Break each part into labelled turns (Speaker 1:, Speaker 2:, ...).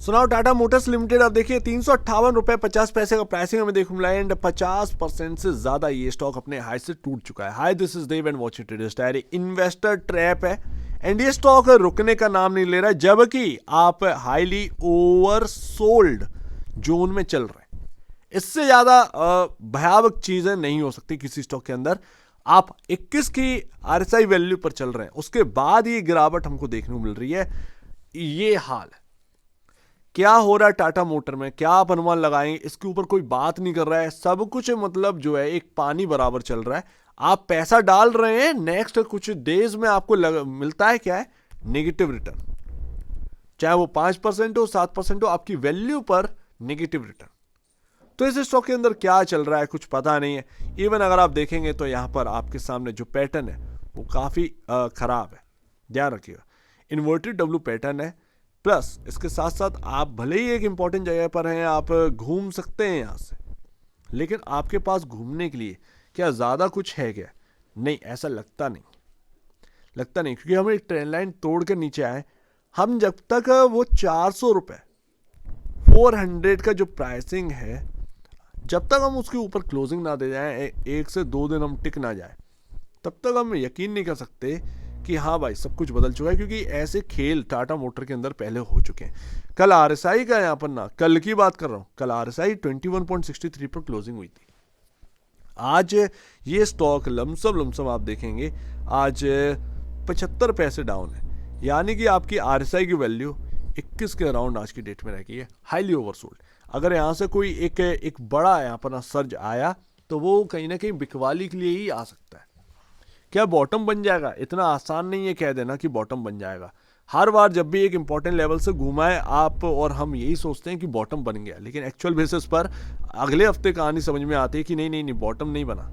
Speaker 1: सुनाओ Tata Motors limited, अब देखिए 358 रुपए 50 पैसे का प्राइसिंग हमें देखने मिला है एंड 50% से ज्यादा ये स्टॉक अपने हाई से टूट चुका है। Hi, this is Dev and watching traders diary. Investor trap है एंड ये स्टॉक रुकने का नाम नहीं ले रहा है, जबकि आप हाईली ओवरसोल्ड जोन में चल रहे हैं। इससे ज्यादा भयावह चीजें नहीं हो सकती किसी स्टॉक के अंदर। आप 21 की आरएसआई वैल्यू पर चल रहे हैं, उसके बाद ये गिरावट हमको देखने को मिल रही है। ये हाल है। क्या हो रहा है टाटा मोटर में, क्या आप अनुमान लगाएंगे? इसके ऊपर कोई बात नहीं कर रहा है। सब कुछ मतलब जो है एक पानी बराबर चल रहा है। आप पैसा डाल रहे हैं, नेक्स्ट कुछ डेज में आपको मिलता है क्या है? Negative return. चाहे वो 5% हो, 7% हो, आपकी वैल्यू पर नेगेटिव रिटर्न। तो इस स्टॉक के अंदर क्या चल रहा है कुछ पता नहीं है। इवन अगर आप देखेंगे तो यहां पर आपके सामने जो पैटर्न है वो काफी खराब है, ध्यान रखिएगा। इन्वर्टेड डब्ल्यू पैटर्न है, प्लस इसके साथ साथ आप भले ही एक इंपॉर्टेंट जगह पर हैं, आप घूम सकते हैं यहां से, लेकिन आपके पास घूमने के लिए क्या ज्यादा कुछ है क्या? नहीं, ऐसा लगता नहीं, क्योंकि हम एक ट्रेंड लाइन तोड़ कर नीचे आए। हम जब तक वो 400 रुपए 400 का जो प्राइसिंग है, जब तक हम उसके ऊपर क्लोजिंग ना दे जाए, 1 से 2 दिन हम टिक ना जाए, तब तक हम यकीन नहीं कर सकते कि हाँ भाई सब कुछ बदल चुका है, क्योंकि ऐसे खेल टाटा मोटर के अंदर पहले हो चुके हैं। कल आरएसआई का यहाँ पर ना, कल की बात कर रहा हूँ, कल आरएसआई 21.63 पर क्लोजिंग हुई थी। आज ये स्टॉक लमसम आप देखेंगे आज 75 पैसे डाउन है, यानी कि आपकी आरएसआई की वैल्यू 21 के अराउंड आज की डेट में रह गई है। Highly oversold. अगर यहाँ से कोई एक बड़ा यहाँ पर ना सर्ज आया तो वो कहीं ना कहीं बिकवाली के लिए ही आ सकता है। क्या बॉटम बन जाएगा? इतना आसान नहीं है कह देना कि बॉटम बन जाएगा। हर बार जब भी एक इंपॉर्टेंट लेवल से घूमा है आप और हम यही सोचते हैं कि बॉटम बन गया, लेकिन एक्चुअल बेसिस पर अगले हफ्ते कहानी समझ में आती है कि नहीं बॉटम नहीं बना।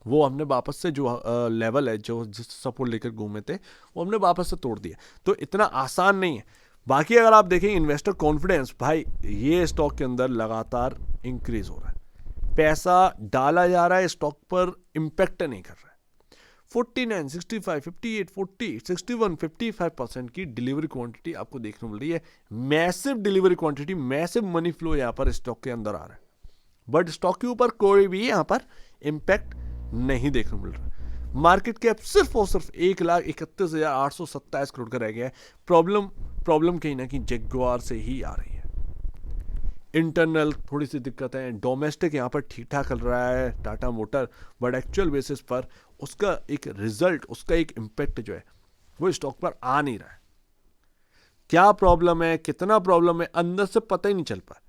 Speaker 1: वो हमने वापस से जो लेवल है, जो जिस सपोर्ट लेकर घूमे थे, वो हमने वापस से तोड़ दिया। तो इतना आसान नहीं है। बाकी अगर आप देखें इन्वेस्टर कॉन्फिडेंस, भाई ये स्टॉक के अंदर लगातार इंक्रीज हो रहा है, पैसा डाला जा रहा है, स्टॉक पर इंपैक्ट नहीं कर रहा है। 49, 65, 58, 40, 61, 55% की डिलीवरी क्वांटिटी आपको देखने को मिल रही है। Massive delivery quantity, massive money flow यहाँ पर स्टॉक के अंदर आ रहा है, बट स्टॉक के ऊपर कोई भी यहाँ पर इंपैक्ट नहीं देखने को मिल रहा। मार्केट कैप सिर्फ और सिर्फ 1,31,827 करोड़ का रह गया है। प्रॉब्लम कहीं ना कहीं जगुआर से ही आ रही है। इंटरनल थोड़ी सी दिक्कत है, डोमेस्टिक यहाँ पर ठीक ठाक चल रहा है Tata motor, but actual basis पर उसका एक रिजल्ट, उसका एक इम्पैक्ट जो है वो स्टॉक पर आ नहीं रहा है। क्या प्रॉब्लम है, कितना प्रॉब्लम है, अंदर से पता ही नहीं चल पा।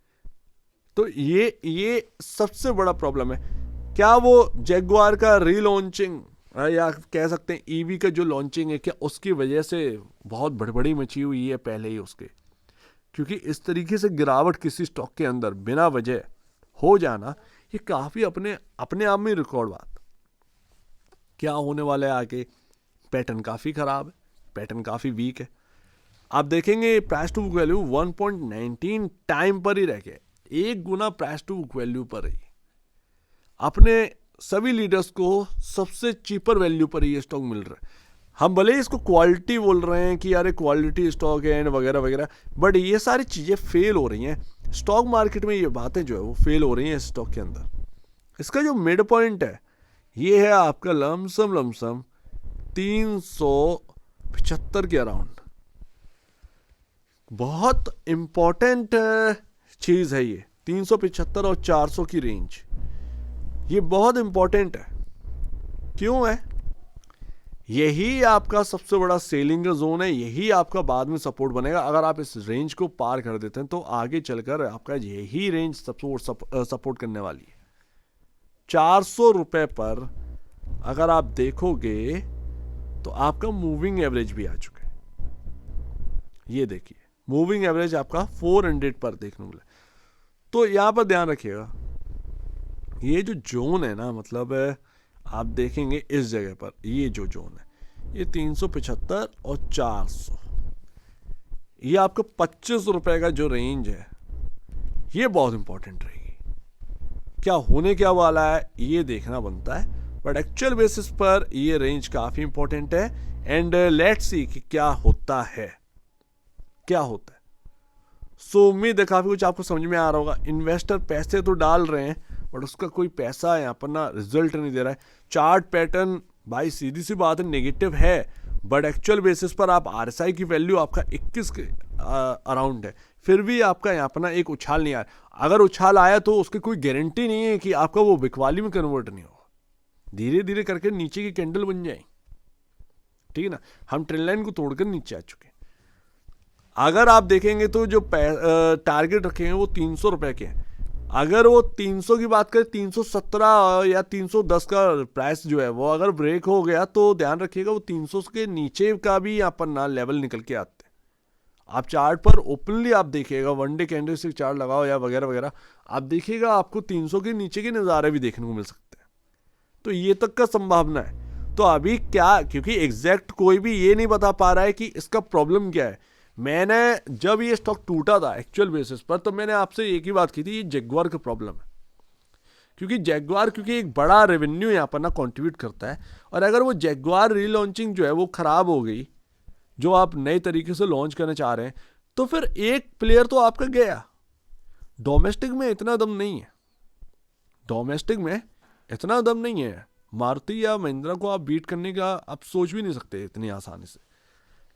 Speaker 1: तो ये सबसे बड़ा प्रॉब्लम है। क्या वो जगुआर का रीलॉन्चिंग या कह सकते हैं ईवी का जो लॉन्चिंग है, क्या उसकी वजह से बहुत बड़बड़ी मची हुई है पहले ही उसके? क्योंकि इस तरीके से गिरावट किसी स्टॉक के अंदर बिना वजह हो जाना, ये काफी अपने आप में रिकॉर्ड बात। क्या होने वाला है आगे? पैटर्न काफी खराब है, पैटर्न काफी वीक है। आप देखेंगे price to book value 1.19 time पर ही रह गया, 1 गुना प्राइस टू बुक वैल्यू पर ही। अपने सभी लीडर्स को सबसे चीपर वैल्यू पर ही ये स्टॉक मिल रहा है। हम भले इसको क्वालिटी बोल रहे हैं कि यार क्वालिटी स्टॉक है एंड वगैरह वगैरह, बट ये सारी चीजें फेल हो रही हैं स्टॉक मार्केट में। ये बातें जो है वो फेल हो रही हैं स्टॉक के अंदर। इसका जो मिड पॉइंट है ये है आपका लमसम 375 के अराउंड। बहुत इंपॉर्टेंट चीज है ये 375 और 400 की रेंज, ये बहुत इंपॉर्टेंट है। क्यों है? यही आपका सबसे बड़ा सेलिंग जोन है, यही आपका बाद में सपोर्ट बनेगा। अगर आप इस रेंज को पार कर देते हैं तो आगे चलकर आपका यही रेंज सपोर्ट करने वाली है। 400 रुपए पर अगर आप देखोगे तो आपका मूविंग एवरेज भी आ चुका है। ये देखिए मूविंग एवरेज आपका 400 पर देखने मिला। तो यहां पर ध्यान रखिएगा, ये जो जोन है ना, मतलब आप देखेंगे इस जगह पर ये जो जोन है ये 375 और 400, ये आपका 25 रुपए का जो रेंज है ये बहुत इंपॉर्टेंट रहेगी। क्या होने क्या वाला है ये देखना बनता है, बट एक्चुअल बेसिस पर ये रेंज काफी इंपॉर्टेंट है। एंड लेट्स सी कि क्या होता है। सो उम्मीद है काफ़ी कुछ आपको समझ में आ रहा होगा। इन्वेस्टर पैसे तो डाल रहे हैं बट उसका कोई पैसा यहाँ पर ना रिजल्ट नहीं दे रहा है। चार्ट पैटर्न भाई सीधी सी बात है नेगेटिव है, बट एक्चुअल बेसिस पर आप RSI की वैल्यू आपका 21 के अराउंड है, फिर भी आपका यहाँ पर ना एक उछाल नहीं आया। अगर उछाल आया तो उसकी कोई गारंटी नहीं है कि आपका वो बिकवाली में कन्वर्ट नहीं होगा। धीरे धीरे करके नीचे की कैंडल बन जाए, ठीक है ना। हम ट्रेंड लाइन को तोड़कर नीचे आ चुके हैं। अगर आप देखेंगे तो जो टारगेट रखे हैं वो 300 रुपए के हैं। अगर वो 300 की बात करें, 317 या 310 का प्राइस जो है वो अगर ब्रेक हो गया तो ध्यान रखिएगा वो 300 के नीचे का भी यहाँ पर ना लेवल निकल के आते हैं। आप चार्ट पर ओपनली आप देखिएगा, वन डे कैंडलस्टिक चार्ट लगाओ या वगैरह वगैरह, आप देखिएगा आपको 300 के नीचे के नज़ारे भी देखने को मिल सकते हैं। तो ये तक का संभावना है। तो अभी क्या, क्योंकि एग्जैक्ट कोई भी ये नहीं बता पा रहा है कि इसका प्रॉब्लम क्या है। मैंने जब ये स्टॉक टूटा था एक्चुअल बेसिस पर, तो मैंने आपसे एक ही बात की थी, ये जैगुआर का प्रॉब्लम है। क्योंकि जैगुआर एक बड़ा रेवेन्यू यहाँ पर ना कंट्रीब्यूट करता है, और अगर वो जैगुआर रीलॉन्चिंग जो है वो खराब हो गई, जो आप नए तरीके से लॉन्च करना चाह रहे हैं, तो फिर एक प्लेयर तो आपका गया। डोमेस्टिक में इतना दम नहीं है, डोमेस्टिक में इतना दम नहीं है। मारुति या महिंद्रा को आप बीट करने का आप सोच भी नहीं सकते इतनी आसानी से।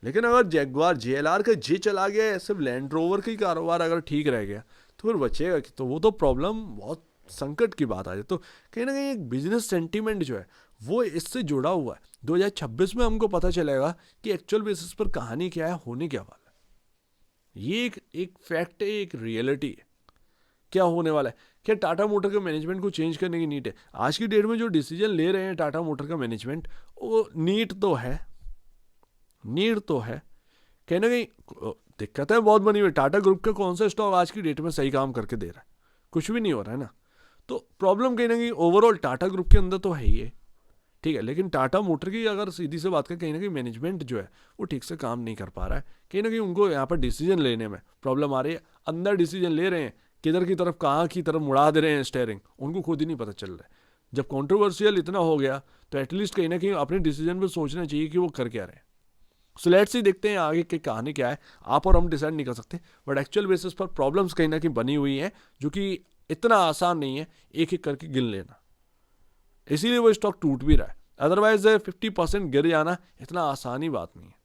Speaker 1: लेकिन अगर जैगुआर JLR का जे चला गया, सिर्फ लैंड रोवर का ही कारोबार अगर ठीक रह गया तो फिर बचेगा कि, तो वो तो प्रॉब्लम बहुत संकट की बात आ जाए। तो कहीं ना कहीं एक बिजनेस सेंटीमेंट जो है वो इससे जुड़ा हुआ है। 2026 में हमको पता चलेगा कि एक्चुअल बेसिस पर कहानी क्या है, होने क्या वाला है। ये एक फैक्ट है, एक रियलिटी है। क्या होने वाला है, क्या टाटा मोटर के मैनेजमेंट को चेंज करने की नीड है। आज की डेट में जो डिसीजन ले रहे हैं टाटा मोटर का मैनेजमेंट, वो नीड तो है, नीड तो है। कहीं ना कहीं दिक्कतें बहुत बनी हुई। टाटा ग्रुप का कौन सा स्टॉक आज की डेट में सही काम करके दे रहा है, कुछ भी नहीं हो रहा है ना। तो प्रॉब्लम कहीं ना कहीं ओवरऑल टाटा ग्रुप के अंदर तो है ही है, ठीक है। लेकिन टाटा मोटर की अगर सीधी से बात करें, कहीं ना कहीं मैनेजमेंट जो है वो ठीक से काम नहीं कर पा रहा है। कहीं ना कहीं उनको यहाँ पर डिसीजन लेने में प्रॉब्लम आ रही है। अंदर डिसीजन ले रहे हैं, किधर की तरफ कहाँ की तरफ मुड़ा दे रहे हैं स्टेयरिंग, उनको खुद ही नहीं पता चल रहा है। जब कॉन्ट्रोवर्शियल इतना हो गया तो एटलीस्ट कहीं ना कहीं अपने डिसीजन पर सोचना चाहिए कि वो कर क्या रहे हैं। सो लेट्स सी, देखते हैं आगे की कहानी क्या है। आप और हम डिसाइड नहीं कर सकते, बट एक्चुअल बेसिस पर प्रॉब्लम्स कहीं ना कहीं बनी हुई हैं, जो कि इतना आसान नहीं है एक एक करके गिन लेना। इसीलिए वो स्टॉक टूट भी रहा है, अदरवाइज 50% गिर जाना इतना आसानी बात नहीं है।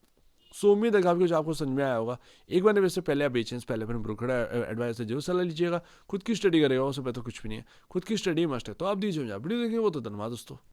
Speaker 1: सो उम्मीद है काफ़ी कुछ आपको समझ में आया होगा। एक बार वैसे पहले आप बेचें, पहले अपने ब्रोकर एडवाइस से जरूर सलाह लीजिएगा। खुद की स्टडी करेगा, उससे बेहतर कुछ भी नहीं है। खुद की स्टडी मस्ट है, तो आप दीजिए वीडियो देखिए, वो तो धन्यवाद दोस्तों।